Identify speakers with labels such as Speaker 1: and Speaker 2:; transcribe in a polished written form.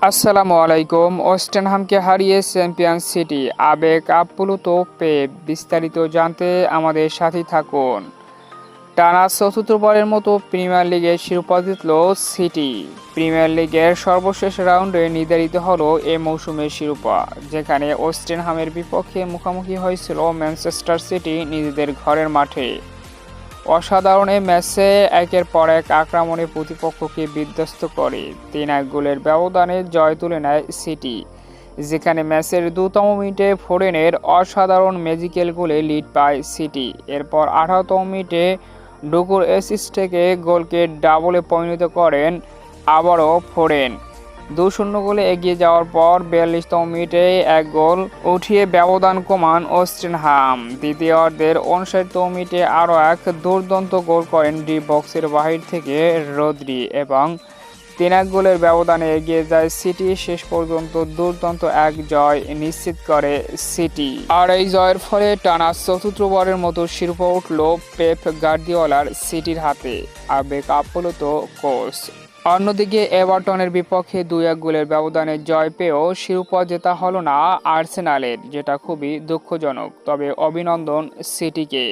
Speaker 1: আসসালামু আলাইকুম। ওয়েস্টহামকে হারিয়ে চ্যাম্পিয়ন সিটি, আবেগ আপ্লুত পেপ। বিস্তারিত জানতে আমাদের সাথেই থাকুন। টানা চতুর্থবারের মতো প্রিমিয়ার লিগের শিরোপা জিতল সিটি। প্রিমিয়ার লিগের সর্বশেষ রাউন্ডে নির্ধারিত হলো এ মৌসুমের শিরোপা, যেখানে ওয়েস্টহামের বিপক্ষে মুখোমুখি হয়েছিল ম্যানচেস্টার সিটি নিজেদের ঘরের মাঠে। অসাধারণ এই ম্যাচে একের পর এক আক্রমণে প্রতিপক্ষকে বিধ্বস্ত করে ৩-১ গোলের ব্যবধানে জয় তুলে নেয় সিটি, যেখানে ম্যাচের ২তম মিনিটে ফোরেনের অসাধারণ ম্যাজিক্যাল গোলে লিড পায় সিটি। এরপর ১৮তম মিনিটে ডুকুর অ্যাসিস্ট থেকে গোলকে ডাবলে পরিণত করেন আবারও ফোরেন। ২-০ গোলে এগিয়ে যাওয়ার পর ৪২তম মিনিটে এক গোল উঠিয়ে ব্যবধান কমান ওয়েস্টহাম। দ্বিতীয়ার্ধের ৫৯তম মিনিটে আরও এক দুর্দান্ত গোল করেন ডি বক্সের বাহির থেকে রদ্রি এবং ৩-১ গোলের ব্যবধানে এগিয়ে যায় সিটি। শেষ পর্যন্ত দুর্দান্ত এক জয় নিশ্চিত করে সিটি। আর এই জয়ের ফলে টানা চতুর্থবারের মতো শিরোপা উঠল পেপ গার্দিওলার সিটির হাতে। আবেগ আপ্লুত কোচ। অন্যদিকে এভারটনের বিপক্ষে ২-১ গোলের ব্যবধানে জয় পেয়েও শিরোপা জেতা হলো না আর্সেনালের, যেটা খুবই দুঃখজনক। তবে অভিনন্দন সিটিকে।